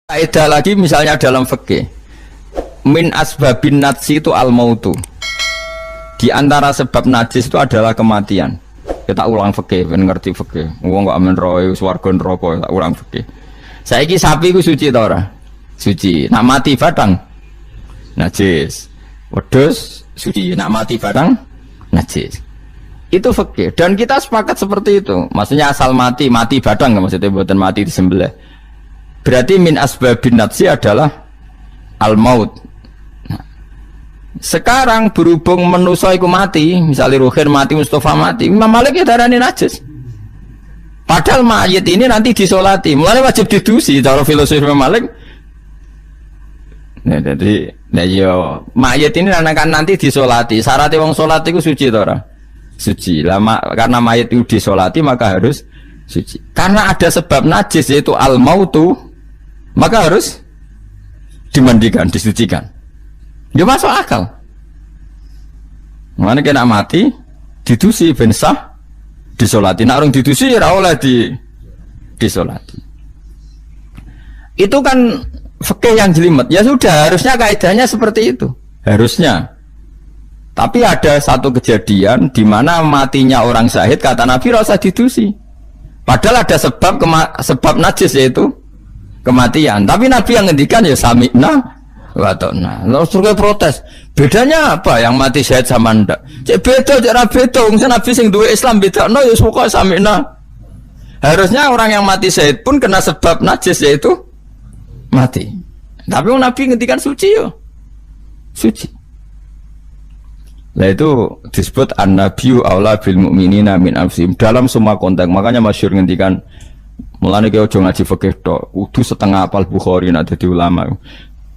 Kaidah lagi misalnya dalam fikih, min asbabin najsi itu al-mautu. Di antara sebab najis itu adalah kematian. Kita ulang fikih, ben ngerti fikih. Wong kok amen roe swarga neraka, tak ulang fikih. Saiki sapi ku suci ta ora? Suci. Nak mati batang najis. Wedhus suci, nak mati batang najis. Itu fikih dan kita sepakat seperti itu. Maksudnya asal mati batang, maksudnya buatan mati disembelih. Berarti min asbabin najsi adalah al-maut. Nah, sekarang berhubung manusa iku mati, misalnya Ruhin mati, Mustafa mati, Imam Malik ya darani najis. Padahal mayit ini nanti disolati, mulai wajib didusi cara filosofi Imam Malik. Nah, jadi, mayit ini akan nanti disolati. Syaratnya wong solat itu suci tora, suci. Lama karena mayit itu disolati maka harus suci. Karena ada sebab najis yaitu al-mautu, maka harus dimandikan, disucikan. Dia masuk akal. Mana kena mati, didusi ben sah, disolati. Nak orang didusi ya oleh disolati. Itu kan fikih yang jelimet. Ya sudah, harusnya kaidahnya seperti itu. Harusnya. Tapi ada satu kejadian di mana matinya orang syahid, kata Nabi rasa didusi. Padahal ada sebab najis yaitu kematian. Tapi Nabi yang ngendikan ya sami'na wa ta'na. Lalu suruh protes. Bedanya apa yang mati syahid sama ndak? Cek beda, cek ra beda. Wong Nabi sing duwe Islam bedakno ya pokoke sami'na. Harusnya orang yang mati syahid pun kena sebab najis yaitu mati. Tapi Nabi ngendikan suci yo. Suci. Nah itu disebut an-nabiyyu aula bil mu'minina min anfusihim dalam semua konteks. Makanya masyhur ngendikan mulane ki aja ngaji fikih tok, kudu setengah apal Bukhari nek dadi ulama.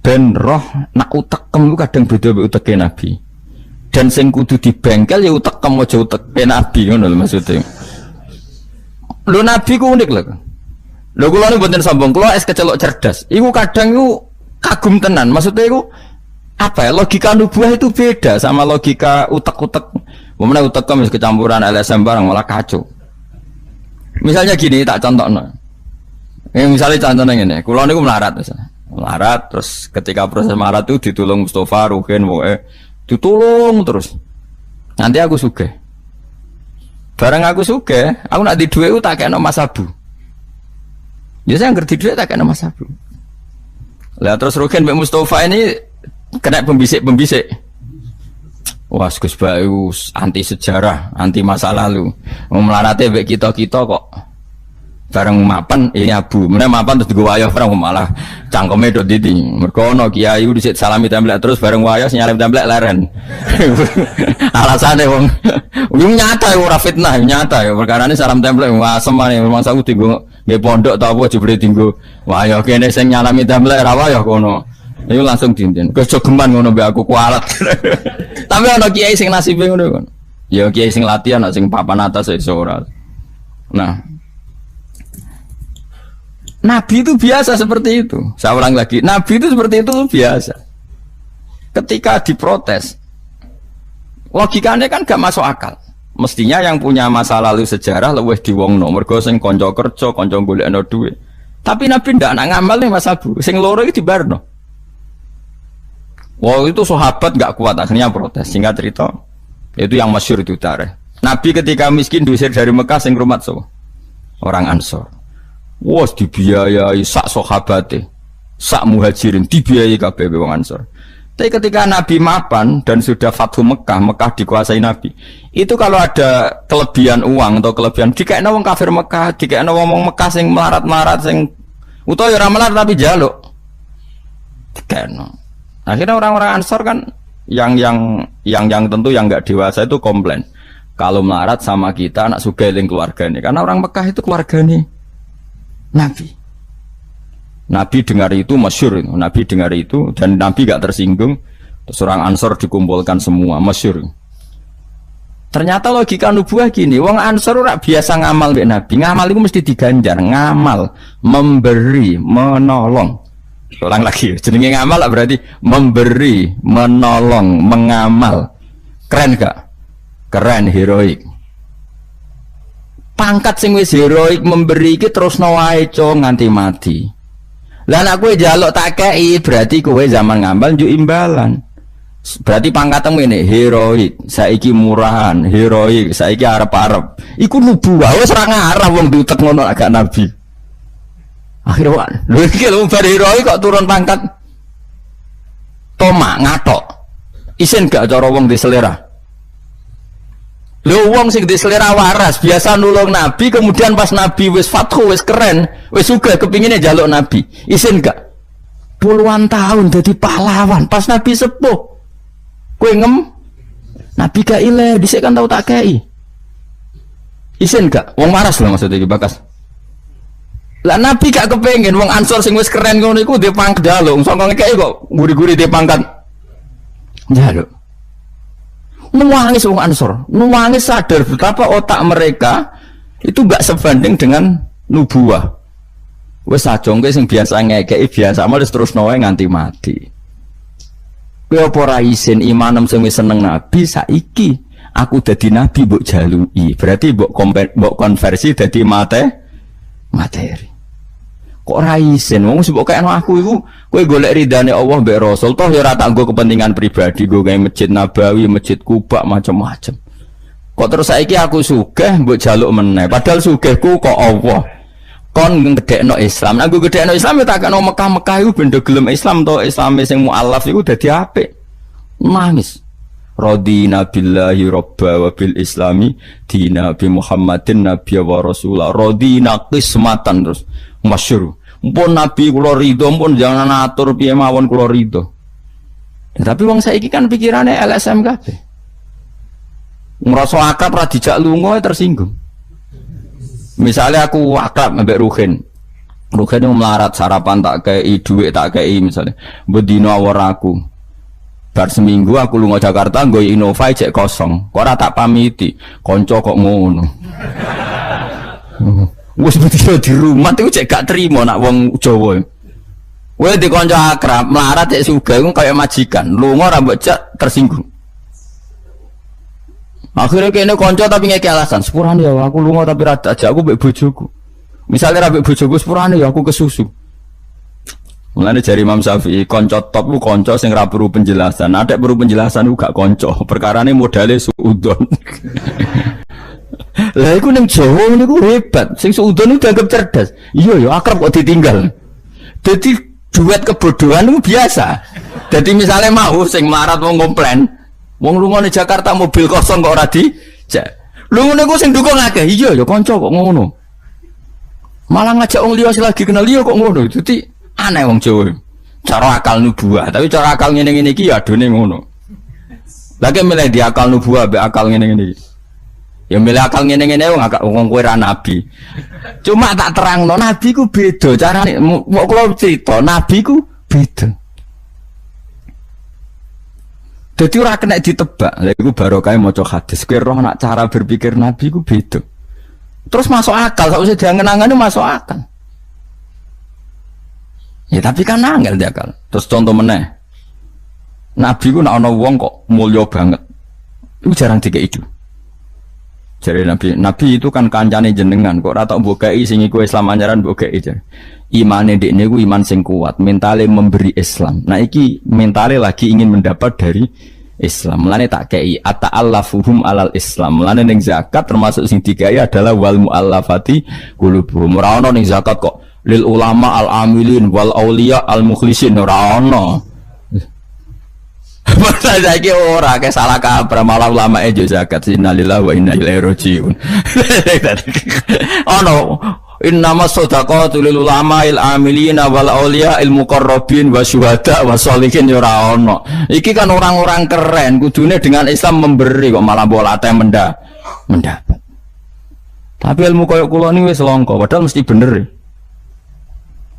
Ben roh nak utekem ku kadang beda mek uteke Nabi. Dan sing kudu dibengkel ya utekem aja uteke Nabi ngono lho maksudnya. Lho Nabi ku unik lho. Lho kula niku mboten sombong, kula es kecelok cerdas. Iku kadang iku kagum tenan. Maksudnya iku apa ya, logika nubuah itu beda sama logika utek-utek. Memang utekem kecampuran LSM barang malah kacau. Misalnya gini, tak contohnya. Misalnya contohnya gini, kulo niku melarat misalnya. Melarat, terus ketika proses melarat itu ditolong Mustafa, Ruhin, ditolong terus. Nanti aku sugih. Barang aku sugih, aku nak di duit tak kena Mas Abu. Biasanya ngerti duit tak kena Mas Abu. Lah terus Ruhin mbek Mustafa ini kena pembisik. Wah, Gus Bayu anti sejarah, anti masa lalu. Melarate mbek kita-kita kok bareng mapan ini Abu. Meneh mapan terus digo wayah bareng malah cangkeme do didi. Mergo ana kiai dhisik salami templek terus bareng wayah nyalem templek leren. Alasane wong nyata ora fitnah, nyata ya perkarane salam templek asem ae memang saku dienggo nggih pondok ta apa jebule dienggo wayah kene sing nyalami templek ra wayah kono. Ayo langsung dinten. Kejogeman ngono mbek aku kualat. Tapi ana kiai sing nasibe ngono kan. Ya kiai sing latihan sing papan atas iso ora. Nah. Nabi itu biasa seperti itu. Saya ulang lagi, Nabi itu seperti itu biasa. Ketika diprotes, logikanya kan gak masuk akal. Mestinya yang punya masa lalu sejarah luwih diwongno, mergo sing kanca kerja, kanca golekno dhuwit. Tapi Nabi ndak nak ngamal nih Mas Abu. Sing loro iki dibarno. Wah itu sahabat gak kuat akhirnya protes. Singkat cerita, itu yang masyhur itu tarikh. Nabi ketika miskin diusir dari Mekah sing rumat so orang Ansor. Wah dibiayai sak sahabate, sak muhajirin dibiayai kabeh wong Ansor. Tapi ketika Nabi mapan dan sudah Fathu Mekah, Mekah dikuasai Nabi. Itu kalau ada kelebihan uang atau kelebihan dikekno wong kafir Mekah, dikekno wong Mekah sing melarat-melarat sing utawa ya ora melarat tapi njaluk. Dikekno. Akhirnya orang-orang Ansor kan yang tentu yang enggak dewasa itu komplain. Kalau melarat sama kita anak sugeling keluarganya. Karena orang Mekah itu keluarganya Nabi. Nabi dengar itu masyhur. Nabi dengar itu dan Nabi enggak tersinggung. Terus orang Ansor dikumpulkan semua masyhur. Ternyata logika nubuah gini, wong Ansor ora biasa ngamal mbek Nabi. Ngamal itu mesti diganjar, ngamal, memberi, menolong. Ulang lagi, jenenge ngamal berarti memberi, menolong, mengamal. Keren gak? Keren, heroik. Pangkat sing wis heroik memberi iki terusno wae nganti mati. Lah nek kowe njaluk tak kei berarti kowe zaman ngambal njuk imbalan. Berarti pangkatmu ini heroik, saiki murahan, heroik, saiki arep-arep. Iku nubuwah wis ora ngarah wong diutek ngono agak nabi. Akhirnya lho iki lho bar heroik kok turun pangkat. Tomak ngatok. Isin gak cara wong di selera. Lho wong sing di selera waras biasa nulung nabi kemudian pas nabi wis fathu wis keren, wis sugih kepingine njaluk nabi. Isin gak? Puluhan tahun jadi pahlawan pas nabi sepuh. Kue ngem, nabi gak ile, dhisik kan tau tak kei. Isin gak? Wong waras lho maksudnya iki bakas. Lah nabi gak kepengen wong Ansor sing wis keren ngono iku dhe pangkat njaluk, sangka ngekeki kok guri-guri dhe pangkat njaluk. Nuwangis wong Ansor, nuwangis sadar betapa otak mereka itu gak sebanding dengan nubuah. Wis sajongke sing biasa ngekeki biasa malah terus wae nganti mati. Kowe apa ora isin imanem sing wis seneng nabi saiki aku dadi nabi mbok jaluki. Berarti mbok konversi dadi materi. Kok ora isin wong sing mbok kekno aku iku kowe golek ridane Allah mbek Rasul toh ya ora tak nggo kepentingan pribadi nggo gawe Masjid Nabawi, Masjid Kuba macam-macam. Kok terus saiki aku sugih mbok jaluk meneh padahal sugihku kok Allah. Kon ngedekno Islam. Nah, gue gedekno Islam ya tak kena Mekah-Mekah itu benda gelem Islam to Islam sing mualaf itu dadi apik. Nangis. Radina billahi robba wa bil islami dina bi Muhammadin nabiyya wa rasulah. Radina qismatan terus masyhur. Mumpun nabi kula ridho, mumpun jangan atur piye mawon kula ridho. Ya, tapi wong saiki kan pikirane LSM kabeh. Ngrasa akrab ra dijak lunga tersinggung. Misalnya aku akrab ambek Ruhin itu melarat sarapan tak kei duit tak kei misalnya bedino awor aku bar seminggu aku lunga Jakarta nggo Innova cek kosong kok ora tak pamiti konco kok ngono wis bedino di rumah itu cek gak terima nak wong Jawa wis di konco akrab melarat cek sugih kaya majikan lunga ora mbok cek tersinggung. Akhirnya kayaknya konco tapi ngeki alasan sepurane ya aku lunga tapi rada aja aku mbek bojoku. Misalnya mbek bojoku sepurane ya aku kesusu. Mulane jari Imam Syafi'i konco top lu konco sing ra perlu penjelasan. Ada perlu penjelasan lu gak konco. Perkarane modale suudon. Lah iku ning Jawa niku hebat. Sing suudon itu dianggap cerdas. Iya ya akrab kok ditinggal. Jadi duet kebodohan itu biasa. Jadi misalnya mau sing melarat wong komplain wong lunga ning Jakarta mobil kosong kok ora dijak. Lho ngene ku sing dukung akeh. Iya ya kanca kok ngono. Malah ngajak wong liya lagi kenal liya kok ngono. Dadi aneh wong Jawa. Cara akal nubuah, tapi cara akal ngene-ngene iki ya adone ngono. Lagi milih di akal nubuah mbek akal ngene-ngene iki. Ya milih akal ngene-ngene wong kowe ra nabi. Cuma tak terangno nabi ku beda carane. Kok kula cerita nabi ku beda. Jadi ora kena ditebak. Lha iku barokah maca hadis. Kowe roh nak cara berpikir nabi ku beda. Terus masuk akal, sausé diangen-angene masuk akal. Ya tapi kan angel dia akal. Terus contoh meneh. Nabi ku nak ana wong kok mulya banget. Iku jarang dikek itu. Jadi nabi itu kan kancane jenengan kok ora tok mbokeki sing iku Islam anyaran mbokeki jare. Imane dekne ku iman sing kuat, mentale memberi Islam. Nah iki mentale lagi ingin mendapat dari Islam. Mulane tak kei ata'allafuhum alal Islam. Mulane ning zakat termasuk sing digawe adalah wal muallafati qulubuhum. Ora ono ning zakat kok lil ulama al amilin wal auliya al mukhlisin ora ono. Masa saiki ora ke salah kaprah malah ulama ejo zakat innalillahi wa inna ilaihi rajiun. Ono innama shadaqatu lil ulama'il amilina wal auliya'il muqarrabin wasyuhada wassolihin ya ora ono. Iki kan orang-orang keren kudune dengan Islam memberi kok malah bolate mendapat. Tapi ilmu koyo kula ni wis langka padahal mesti bener.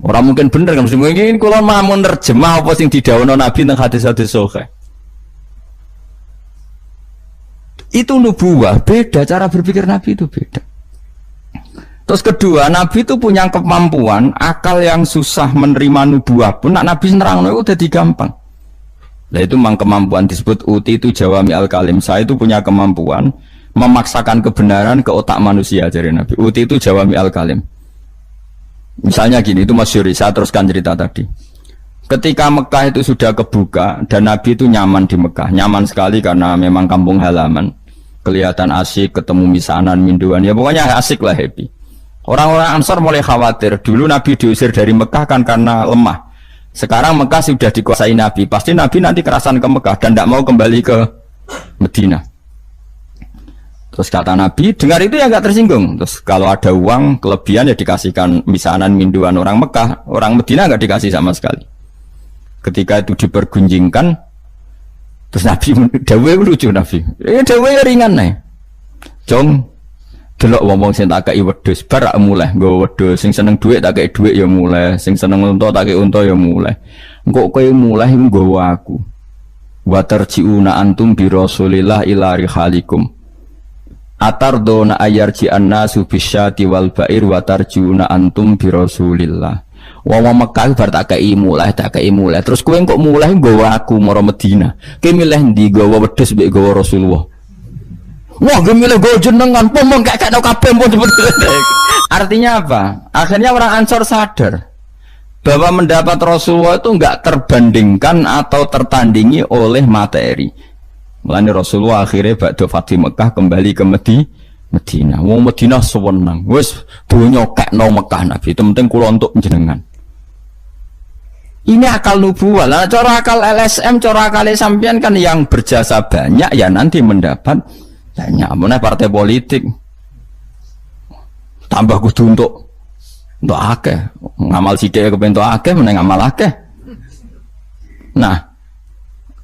Ora mungkin bener kan mesti mungkin kula mamun nerjemah apa sing didhawuhna Nabi teng hadis-hadis sahih. Itu nubuwah beda cara berpikir Nabi itu beda. Terus kedua, Nabi itu punya kemampuan akal yang susah menerima nubuah pun nak Nabi nerangno itu jadi gampang. Nah itu memang kemampuan disebut uti itu jawami al kalim. Saya itu punya kemampuan memaksakan kebenaran ke otak manusia dari Nabi. Uti itu jawami al kalim. Misalnya gini, itu masyhur, saya teruskan cerita tadi. Ketika Mekah itu sudah kebuka dan Nabi itu nyaman di Mekah, nyaman sekali karena memang kampung halaman, kelihatan asik, ketemu misanan, minduan, ya pokoknya asik lah, happy. Orang-orang Ansor mulai khawatir, dulu Nabi diusir dari Mekah kan karena lemah. Sekarang Mekah sudah dikuasai Nabi, pasti Nabi nanti kerasan ke Mekah dan tidak mau kembali ke Medina. Terus kata Nabi, dengar itu ya nggak tersinggung. Terus kalau ada uang kelebihan ya dikasihkan misanan, minduan orang Mekah, orang Medina nggak dikasih sama sekali. Ketika itu dipergunjingkan, terus Nabi, dawe lucu Nabi, dawe ringan nih, Jong, delok wong sing tak kei wedhus, bar mulai, nggo wedhus, sing seneng duit tak kei duit ya mulai, sing seneng unta tak kei unta ya mulai, engko kowe mulai nggawa aku, wa tarjiuna antum bi rasulillah ila rihalikum, atardona ayarji annasu bisyati wal bair wa tarjiuna antum bi rasulillah. Wong Mekah bar tak kei mulai, terus kowe kok mulai nggawa aku mara Medina. Kowe milih ndi, nggawa wedhus mbek nggawa Rasulullah? Wah, kowe milih nggawa jenengan, pomong gak kena kabeh pun. Artinya apa? Akhirnya orang Ansor sadar bahwa mendapat Rasulullah itu enggak terbandingkan atau tertandingi oleh materi. Mulane Rasulullah akhirnya ba'da Fatih Mekah kembali ke Medina. Wong Medina sewenang. Wis donya kekno Mekah Nabi. Itu penting kula untuk jenengan. Ini akal nubuwah. Lah cara akal LSM, cara akal sampean kan yang berjasa banyak ya nanti mendapat banyak. Meneh partai politik tambah kudu untuk akeh. Ngamal sithik kepen untuk akeh, meneh ngamal akeh. Nah,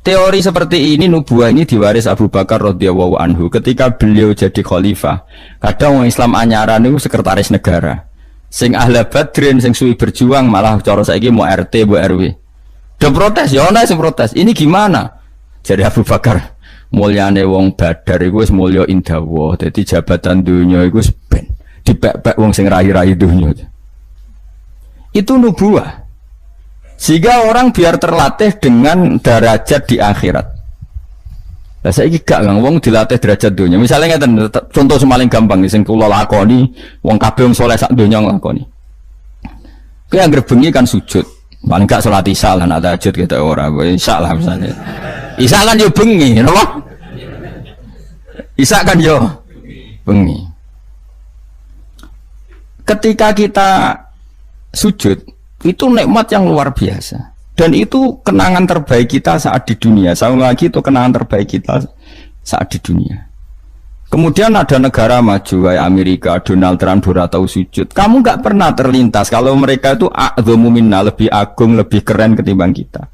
teori seperti ini nubuah ini diwaris Abu Bakar radhiyallahu anhu ketika beliau jadi khalifah. Kadang orang Islam anyaran itu sekretaris negara. Sing ahla badrin, sing suwi berjuang malah cara saiki mau RT, mau RW. Udah protes, ya ana sing protes. Ini gimana? Jadi Abu Bakar, mulyane wong Badar iku wis mulya indawa. Dadi jabatan dunya iku wis ben dipek-pek wong sing rai-rai dunya. Itu nubuah. Sehingga orang biar terlatih dengan derajat di akhirat. Lah saiki gak Kang, wong dilatih derajat dunia. Misalnya ngeten, contoh semaling gampang sing kula lakoni, wong kabeh wong saleh sak donya nglakoni. Kuwi anggere bengi kan sujud. Paling gak salat isya lan tahajud kita ora, isya lah misalnya. Isya kan yo bengi, napa? Isya kan yo bengi. Ketika kita sujud itu nikmat yang luar biasa dan itu kenangan terbaik kita saat di dunia. Sekali lagi itu kenangan terbaik kita saat di dunia. Kemudian ada negara maju kayak Amerika, Donald Trump tahu sujud. Kamu nggak pernah terlintas kalau mereka itu a'dhamu minna, lebih agung, lebih keren ketimbang kita.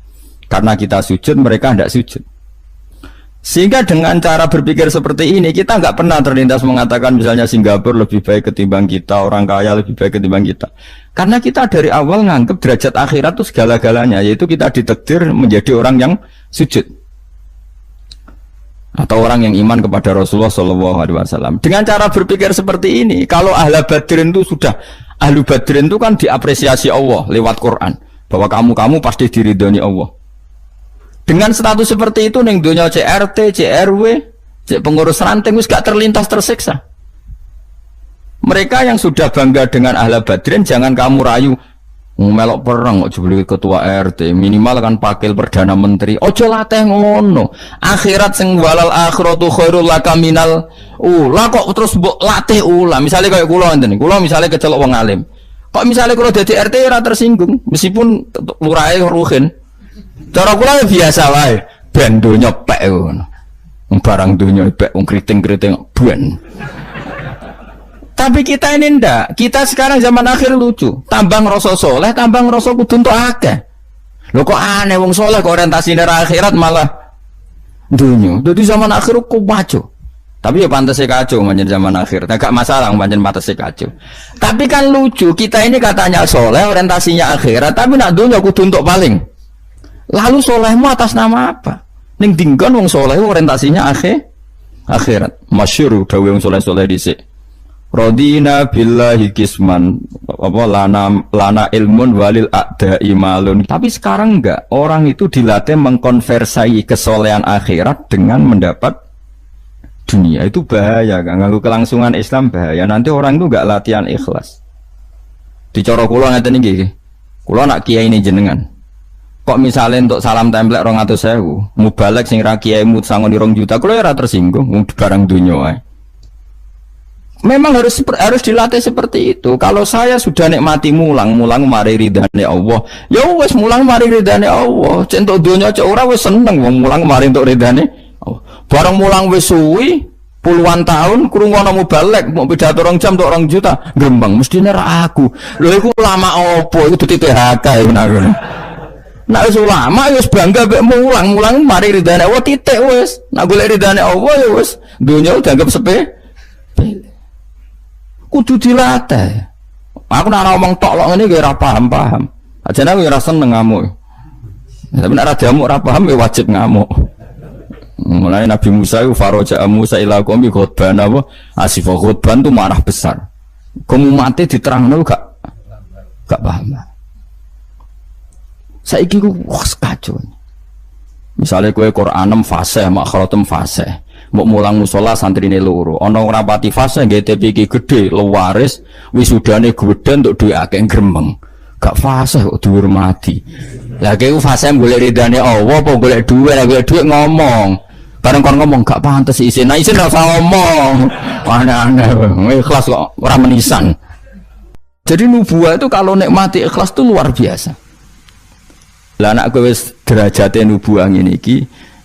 Karena kita sujud, mereka tidak sujud. Sehingga dengan cara berpikir seperti ini kita nggak pernah terlintas mengatakan misalnya Singapura lebih baik ketimbang kita, orang kaya lebih baik ketimbang kita. Karena kita dari awal nganggap derajat akhirat itu segala-galanya, yaitu kita ditakdir menjadi orang yang sujud atau orang yang iman kepada Rasulullah SAW. Dengan cara berpikir seperti ini, kalau ahlu badrin itu sudah, ahlu badrin itu kan diapresiasi Allah lewat Quran bahwa kamu pasti diridhoni Allah. Dengan status seperti itu neng dunia CRT, CRW, pengurus ranting wis gak terlintas tersiksa. Mereka yang sudah bangga dengan ahla badrin jangan kamu rayu melok perang kok jebule ketua RT, minimal kan pakil perdana menteri. Ojo latih ngono. Akhirat sing walal akhiratu khairul laka minal ula kok terus mbok latih ula. Misale kaya kula ngenten, kula misale kecelok wong alim. Kok misale kula dadi RT ora tersinggung meskipun lurahe ruhin. Cara kula biasa wae, ben donya pek ngono. Barang donya pek wong kriting-kriting ben. Tapi kita ini ndak. Kita sekarang zaman akhir lucu. Tambang rasa soleh, tambang rasa kudu entuk akeh. Lho kok aneh wong soleh kok orientasine akhirat malah dunya. Dadi zaman akhir kok maco. Tapi ya pantese kacau manjen zaman akhir. Gak masalah manjen pantese kacau. Tapi kan lucu, kita ini katanya soleh, orientasinya akhirat, tapi nak dunya kudu entuk paling. Lalu solehmu atas nama apa? Ning dinggon wong soleh orientasinya akhirat. Masyhur dawuh wong soleh-soleh dhisik. Radina billahi kisman apa lana ilmun walil a'da'i malun. Tapi sekarang enggak, orang itu dilatih mengkonversai kesolehan akhirat dengan mendapat dunia. Itu bahaya kan, ganggu kelangsungan Islam bahaya. Nanti orang itu enggak latihan ikhlas. Dicara kula ngeten iki. Kula nak kiai ini jenengan. Kok misalnya untuk salam template 200.000, mubalek sing ra kiai mut sangon 2 juta, kula ora tersinggung barang dunya ae. Memang harus dilatih seperti itu. Kalau saya sudah nikmati mulang mari ridane Allah. Ya wis mulang mari ridane Allah. Centok dunya cek ora wis seneng wong mulang mari entuk ridane Allah. Bareng mulang wis suwi puluhan tahun krungono mubalek mau pidato 2 jam untuk 2 juta, grembang mestine ra aku. Lho iku ulama opo? Iku dudu THK ya benar. Nek wis ulama wis bangga mek mulang mari ridane Allah titik wis. Nek golek ridane Allah ya wis dunya dianggap sepele. Kudu dilatih. Aku nak ngomong tok lok ngene ora paham. Ajane aku ora seneng ngamuk. Tapi nek ora diamuk ora paham ya wajib ngamuk. Mulai Nabi Musa itu faraja Musa ila qaumi khutban apa? Asifah khutban itu marah besar. Kamu mati diterangno gak paham. Saiki ku kacau. Misalnya kowe Qur'anem fasih, makhratem fasih. Mbok mulang musala santrine loro. Ana ora pati fase nggih TPK gedhe, lewaris, wisudane gedhe untuk duwe akeh gremeng. Gak fase kok dihormati. Lah kowe fase golek ridane Allah apa golek dhuwit, lah golek dhuwit ngomong. Bareng kon ngomong gak pantes isin. Nah isin ora usah ngomong. Aneh-aneh, ikhlas kok ora menisan. Jadi nubuah itu kalau nikmati ikhlas itu luar biasa. Lah nek kowe wis derajate nubuah ngene iki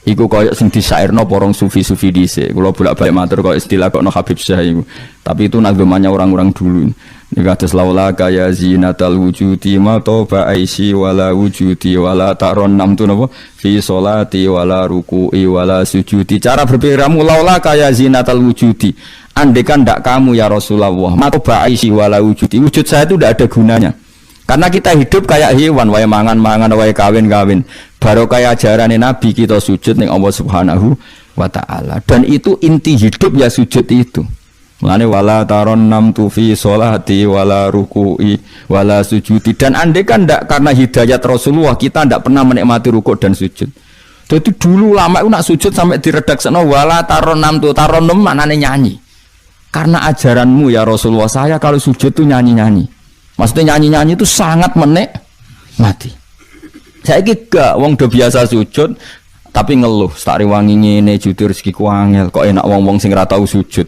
iku koyok sing disairno porong sufi-sufi dhisik. Kula bolak-balik matur kok istilah kok no Habib Syah iku. Tapi itu nagamanya orang-orang dulu. Nek kados laula kaya zinatal wujudi ma toba aisi wala wujudi wala taron nam tu napa fi sholati wala ruku'i wala sujudi. Cara berpikirmu laula kaya zinatal wujudi. Andekan ndak kamu ya Rasulullah, ma toba aisi wala wujudi. Wujud saya itu ndak ada gunanya. Karena kita hidup kayak hewan, wae mangan-mangan, wae kawin-kawin. Baru kayak ajaran Nabi kita sujud ning Allah Subhanahu wa taala. Dan itu inti hidup ya sujud itu. Mulane wala taron nam tu fi sholati wala ruku'i wala sujudi. Dan andai kan ndak karena hidayat Rasulullah kita ndak pernah menikmati rukuk dan sujud. Jadi dulu lama itu nak sujud sampai diredaksana wala taron nam tu taron nem maknane nyanyi. Karena ajaranmu ya Rasulullah, saya kalau sujud tuh nyanyi-nyanyi. Maksudnya nyanyi-nyanyi itu sangat menikmati. Saya gak wong do biasa sujud tapi ngeluh, tak rewangi ngene jujur rezekiku angel, kok enak wong-wong sing ora tau sujud.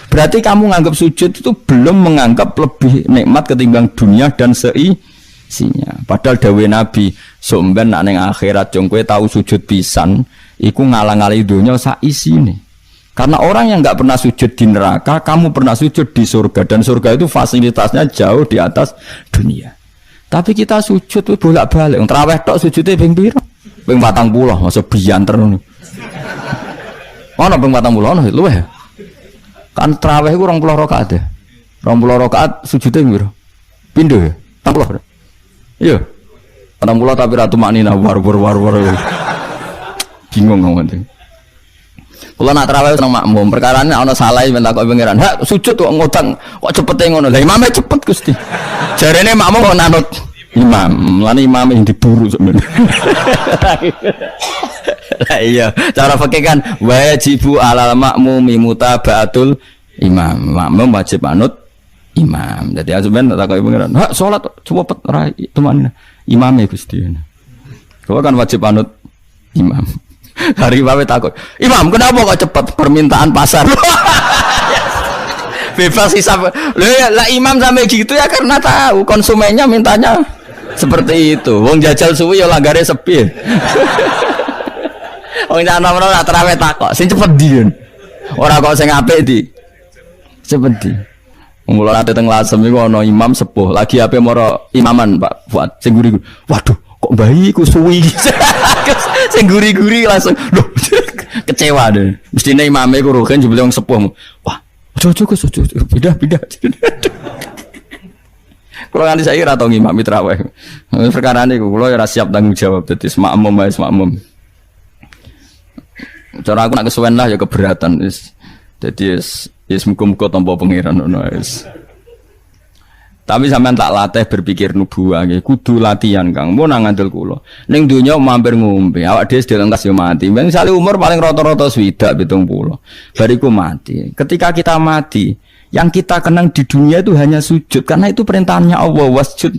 Berarti kamu nganggap sujud itu belum menganggap lebih nikmat ketimbang dunia dan seisinya. Padahal dawuh Nabi, somben nak ning akhirat jong kowe tau sujud pisan, iku ngalang-alangi donya sak isine. Karena orang yang nggak pernah sujud di neraka, kamu pernah sujud di surga, dan surga itu fasilitasnya jauh di atas dunia. Tapi kita sujud tuh bolak-balik. Traweh tok sujudnya ping pira? Ping 40, masa bianter ngono. Ono ping 40 ono luweh. Kan traweh iku 20 rakaat ya. 20 rakaat sujudnya piro? Pindho ya? 40. Iya. 40 tapi ratu maknina war. Bingung ngomong. Kalau nak terawih seneng makmum, perkara ini ana salah ben takok pengiran. Hak sujud kok ngutang, kok cepete ngono. Lah imame cepet Gusti. Jarene makmum kok nanut imam. Lan imam yang diburu sebenarnya. Lah iya, cara fikih kan wajibu alal makmumi mutabaatul imam. Makmum wajib manut imam. Jadi azuben takok pengiran. Hak salat cepet ra teman imame Gusti. Kau kan wajib manut imam. Hari bawe takut, Imam kenapa kok cepat permintaan pasar? Bebas hisap. Lah imam sampai gitu ya karena tahu konsumennya mintanya seperti itu. Wong jajal suwi ya langgare sepi. Wong ana-ana nak terawih takok, sing cepet di. Ora kok sing apik di. Cepet di. Mula nate teng Lasem iku ana imam sepuh, lagi ape moro imaman Pak Fuad. Sing guri. Waduh, kok bayi ku suwi. Sing guri-guri langsung loh kecewa deh. Mestine imame ku rogen jebule wong sepuh. Wah, ojo ke sujud. Pindah. Kalau nganti saya ora tau ngimami traweh. Perkara niku kula ora siap tanggung jawab dadi makmum. Cara aku nak kesuwen lah ya keberatan wis. Dadi wis muga-muga tampa pangeran ngono wis. Tapi sampean tak latih berpikir nubuah nggih, kudu latihan Kang. Mun nang ngandel kula. Ning donya mampir ngombe, awak dhewe sedherek entas yo mati. Misale umur paling rata-rata 70 70. Bariku mati. Ketika kita mati, Yang kita kenang di dunia itu hanya sujud, karena itu perintahnya Allah, wasjud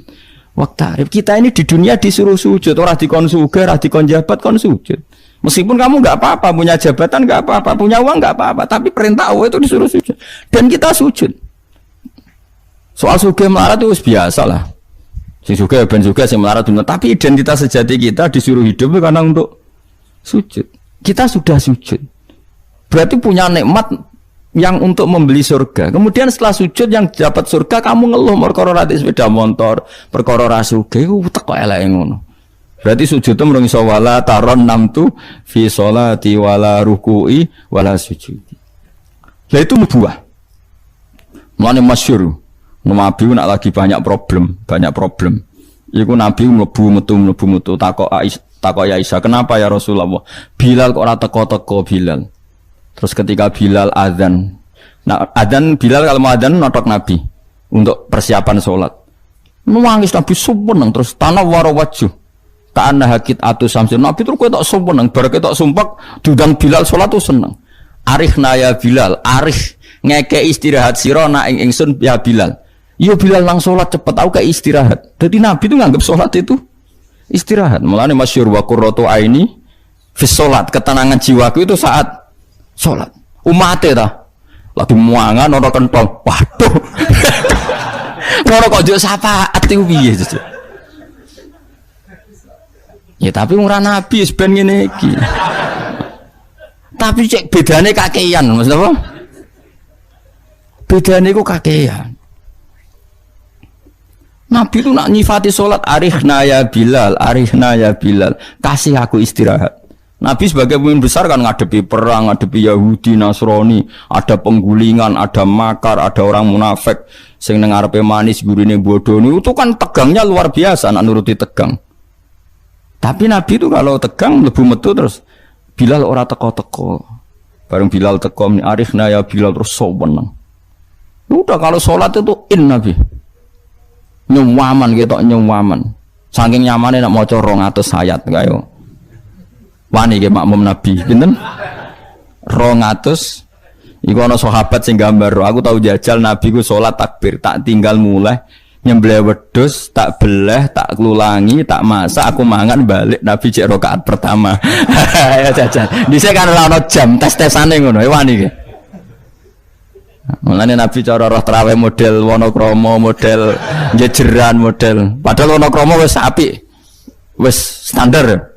waqtarib. Kita ini di dunia disuruh sujud, orang dikon sugih, orang dikon jabat, kon sujud. Meskipun kamu nggak apa-apa, punya jabatan nggak apa-apa, punya uang nggak apa-apa, tapi perintah Allah itu disuruh sujud. Dan kita sujud. Soal sugih melarat itu biasa lah. Si sugih ben sugih, si melarat benar. Tapi identitas sejati kita disuruh hidup karena untuk sujud. Kita sudah sujud. Berarti punya nikmat yang untuk membeli surga. Kemudian setelah sujud yang dapat surga kamu ngeluh perkara rati sepeda motor, perkara ra sugih ku teko eleke ngono. Berarti sujud itu mrung iso wala taron namtu fi sholati wala ruku'i wala sujudi. Lah itu nubuah. Mulane masyhur. Nabi nak lagi banyak problem. Iku Nabi mlebu metu takok Aisyah, "Kenapa ya Rasulullah? Bilal kok ora teko-teko Bilal?" Terus ketika Bilal azan. Nah, azan Bilal kalau mau azan notok Nabi untuk persiapan sholat. Nangis Nabi sumpah terus tanah warawaju. Ta'anna hakit atu samsin. Nabi terus kowe tok sumpah bar ketok sumpah diundang Bilal sholat tuh seneng. Arihna ya Bilal, arih ngeke istirahat sira nak ing ingsun ya Bilal. Yo Bilal nang sholat cepet aku kayak istirahat. Jadi Nabi itu nganggap sholat itu istirahat. Mulane masyhur wa qurratu aini fi sholat, ketenangan jiwaku itu saat sholat. Umate ta lagi muangan ora kentong. Waduh. Ora kok yo syafaat iku piye. Ya tapi ora Nabi wis ben ngene iki. Tapi cek bedane kakean, Mas apa? Bedane ku kakean. Nabi itu nak nyifati sholat arihna ya Bilal, kasih aku istirahat. Nabi sebagai pemimpin besar kan ngadepi perang, ngadepi Yahudi, Nasrani, ada penggulingan, ada makar, ada orang munafik, sing nang ngarepe manis gurine bodoh itu kan tegangnya luar biasa, nak nuruti tegang. Tapi Nabi itu kalau tegang lebu metu terus Bilal ora teko-teko. Bareng Bilal teko arihna ya Bilal terus soweneng. Udah kalau sholat itu Nabi. Nyuwaman gitu, nyuwaman. Saking nyamannya nak maca 200 ayat kayo. Wani ge makmum Nabi, pinten? 200. Iku ana sahabat sing gambar, aku tahu jajal Nabi ku salat takbir, tak tinggal mulai nyembelih wedhus, tak beleh, tak klulangi, tak masak, aku mangan balik Nabi cek rakaat pertama. Ya jajal. Dhisik kan ora ana jam tes-tesane ngono, wani ge. Mulane Nabi cara roh traweh model Wonokromo, model jejeran, model. Padahal Wonokromo wis apik. Wis standar.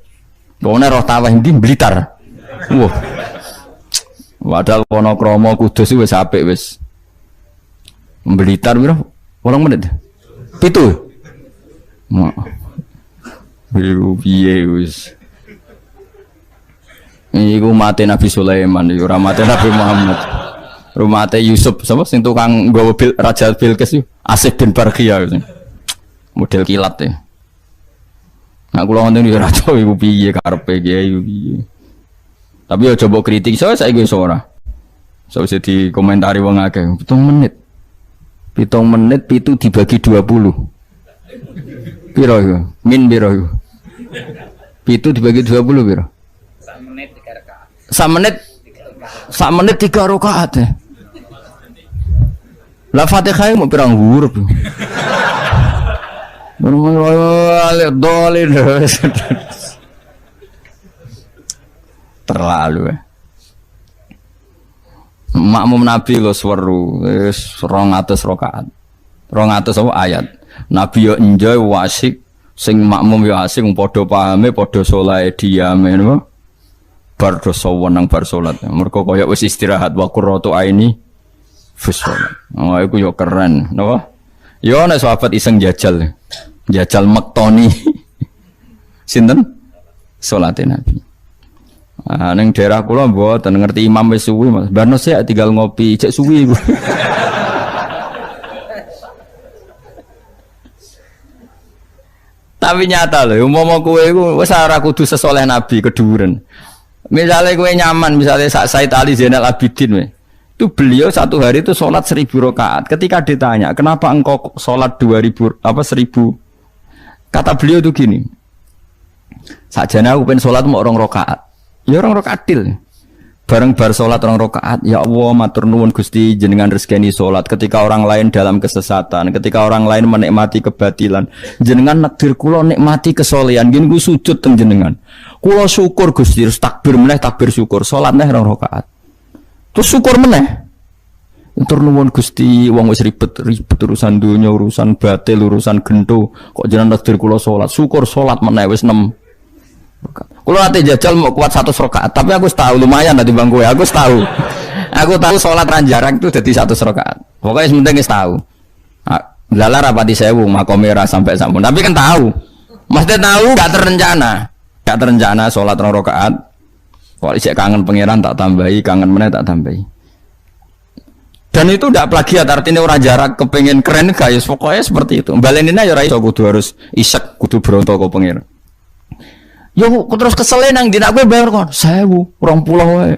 Wong roh traweh ndi Blitar. Wah. Padahal Wonokromo Kudus wis apik wis. Blitar piro? 8 menit. 7. Iku piye wis. Iku mate Nabi Sulaiman, iku ora mate Nabi Muhammad. Rumah Teh Yusuf, sama sing tukang nggawa Raja Bilqis itu Asif bin Barqiyah model kilat ya. Nah kula wonten yo raja iku piye karepe kiai piye. Tapi yo coba kritik saya wis ora. Sawise dikomentari wong akeh 7 menit. 7 menit pitu dibagi 20. Piro iku? Min piro iku? Pitu dibagi 20 piro? 1 menit 3 rakaat. 1 menit 3 rakaat ya. Lah Fatihah mau pirang huruf. Terlalu ya. Makmum Nabi lo seru, 200 rakaat. 200 apa ayat. Nabi yo enjoy wasik, sing makmum yo asik padha pahame, padha saleh diame napa. Bar dosa wenang bar salat. Mergo kaya wis istirahat wa qurratu aini fi shalat. Oh iku yo keren, napa? Yo nek sahabat iseng jajal. Jajal mektoni. Sinten? Salate Nabi. Ah ning daerah kula mboten ngerti imam wis suwi Mas. Barno sik tinggal ngopi, cek suwi iku. Tapi nyata lho, umpama kowe iku wis ora kudu sesoleh Nabi keduren. Misalnya kowe nyaman, misalnya Said Ali Zainal Abidin we. Itu beliau satu hari itu sholat 1000 rakaat. Ketika ditanya, kenapa engkau sholat 1000 kata beliau itu gini. Sakjane aku pengen sholat mau 2 rakaat. Ya 2 rakaat til. Bareng bar salat 2 rakaat, ya Allah matur nuwun Gusti jenengan rezekini salat ketika orang lain dalam kesesatan, ketika orang lain menikmati kebatilan. Jenengan nakdir kula nikmati kesolehan, nggih niku sujud teng jenengan. Kula syukur Gusti, terus takbir meneh takbir syukur, salat neh 2 rakaat. Terus syukur meneh. Matur nuwun Gusti, wong wis ribet urusan dunya, urusan batil, urusan gento, kok jenengan nakdir kula salat. Syukur salat meneh wis 6. Kalau nanti jajal mau kuat 100 rakaat, tapi aku tahu lumayan nanti bang gue. Aku tahu sholat ranjarang itu jadi 100 rakaat. Pokoknya sementing tahu. Lala rapati sewu makomera sampai sampun. Tapi kan tahu, maksudnya tahu gak terencana sholat 2 rakaat. Kalau isek kangen pangeran tak tambahi, kangen meneh tak tambahi. Dan itu tidak plagiat, artinya orang jarak kepengen keren guys. Pokoknya seperti itu. Balenina ya rai, so kudu harus isek, kudu berontok ke pangeran. Yo terus kesel nang dina gue bayar kon 1.000 20 wae.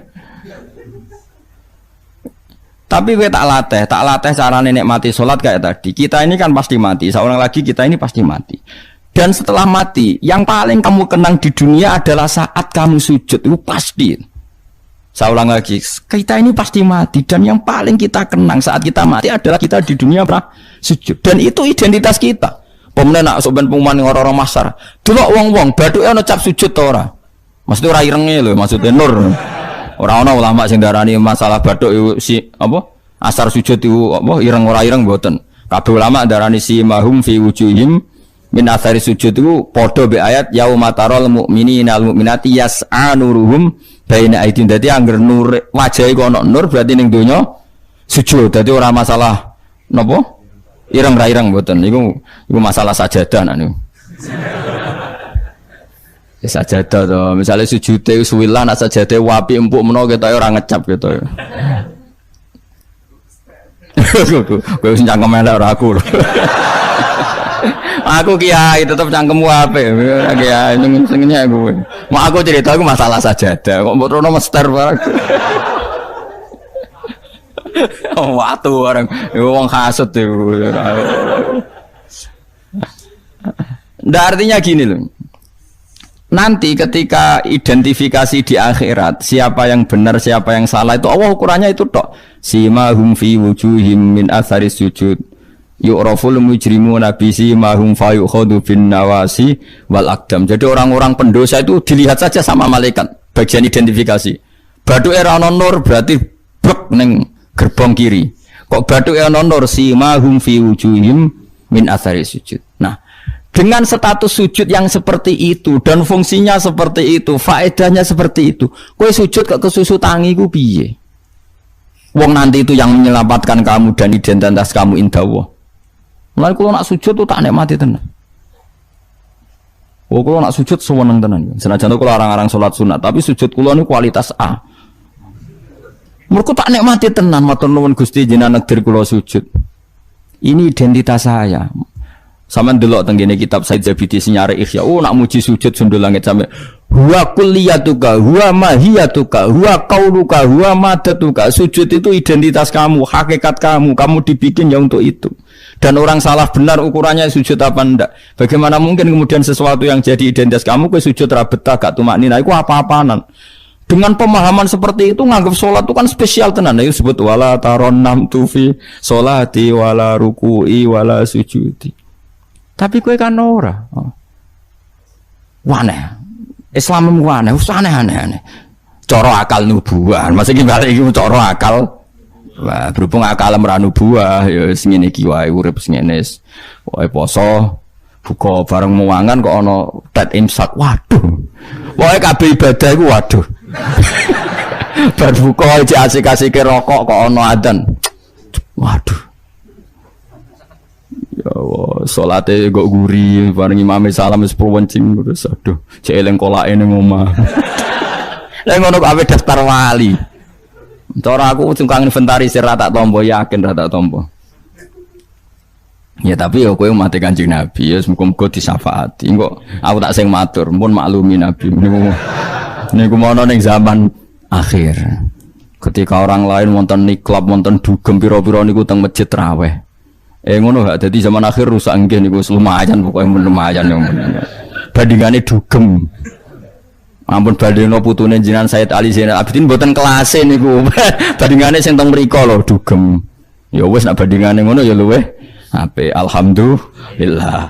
Tapi gue tak latih cara nikmati sholat kayak tadi. Kita ini kan pasti mati, seorang lagi kita ini pasti mati. Dan setelah mati, yang paling kamu kenang di dunia adalah saat kamu sujud, itu pasti. Saya ulang lagi, kita ini pasti mati dan yang paling kita kenang saat kita mati adalah kita di dunia sujud. Dan itu identitas kita. Pemenang nak soben pengumuman orang-orang masar. Delok wong-wong bathuke ana cap sujud ta ora? Maksudnya ora irenge lho, maksudnya nur. Ora ana ulama sing darani masalah bathuk si apa? Asar sujud itu apa ireng ora ireng mboten. Kabeh ulama darani si mahum fi wujuhim min athari sujud itu padha be ayat yauma taral mu'minina al mu'minati yas'a nuruhum baina aidin. Dadi angger nur wajahe kok ana nur berarti ning donya sujud. Dadi ora masalah napa? Ireng ra ireng mboten iku masalah sajadah nak niku. Ya sajadah to, misale sujude suwilah nak sajadah wapi empuk menawa ketok ora ngecap gitu. Kowe wis cangkem elek ora aku. Aku kiai tetep cangkemmu apik. Kiai senenge aku. Mak aku cerita aku masalah sajadah kok mbok rono mester barang. Oh, waktu orang wong hasut itu. Nggak artinya gini loh. Nanti ketika identifikasi di akhirat siapa yang benar siapa yang salah itu Allah ukurannya itu tok. Simahum fi wujuhim min athari sujud. Yu'raful mujrimuna bi simahum fa yukhadu bin nawasi wal aqdam. Jadi orang-orang pendosa itu dilihat saja sama malaikat bagian identifikasi. Badu era nur berarti blek neng gerbong kiri. Kok bathuke ana nur simahum fi wujuhim min athari sujud. Nah, dengan status sujud yang seperti itu dan fungsinya seperti itu, faedahnya seperti itu. Kowe sujud kok kesusu tangi ku piye? Wong nanti itu yang menyelamatkan kamu dan identitas kamu indah Allah. Mulai kalau nak sujud tuh tak nikmati tenan. Oh, kalau nak sujud sewenang tenan. Senajan kalau orang-orang sholat sunat, tapi sujud kula ini kualitas A. Mereka tak nikmati tenan, matur nuwun Gusti jenengan negdir kula sujud. Ini identitas saya. Sama ndelok teng kene kitab Said Zabidi sinyare Ihya. Oh nak muji sujud sundul langit sampe huwa kulliyatuka, huwa mahiyatuka, huwa qauluka, huwa madatuka. Sujud itu identitas kamu, hakikat kamu. Kamu dibikin ya untuk itu. Dan orang salah benar ukurannya sujud apa ndak. Bagaimana mungkin kemudian sesuatu yang jadi identitas kamu ke sujud ra betah gak tumaknina iku apa-apaanan. Dengan pemahaman seperti itu nganggap sholat itu kan spesial tenan. Itu sebut wala taronam tufi sholati wala ruku'i wala sujudi. Tapi kue kan ora. Waneh. Islam waneh, aneh-aneh. Coro akal nubuah. Maksudnya balik iki coro akal. Wah, berhubung akal ora nubuah ya sing ngene iki wae urip sing ngene. Wae poso buka bareng muwangan kok ana tet imsak. Waduh. Wae kabeh ibadah iku waduh. Bar buka aja asik-asike rokok kok ana adzan. Waduh. Ya Allah, salate kok guri bareng imam salam wis prowencing terus aduh, cek eling kolake ning omah. Lah ngono kok ape daftar wali. Cara aku cungkang inventarisir ra tak tampa yakin ra tak tampa. Ya tapi ya kowe mati Kanjeng Nabi ya muga-muga disyafaati. Kok aku tak sing matur, pun maklumi Nabi niku mono ning zaman akhir. Ketika orang lain wonten niklab, wonten dugem pira-pira niku teng masjid raweh. Ngono gak dadi zaman akhir rusak nggih niku lumayan pokoke lumayan yo. Bandingane dugem. Ampun badheno putune jenengan Said Ali Zainal Abidin mboten kelase niku. Bandingane sing teng mriko lho dugem. Ya wis nek bandingane ngono ya luweh apik. Alhamdulillah.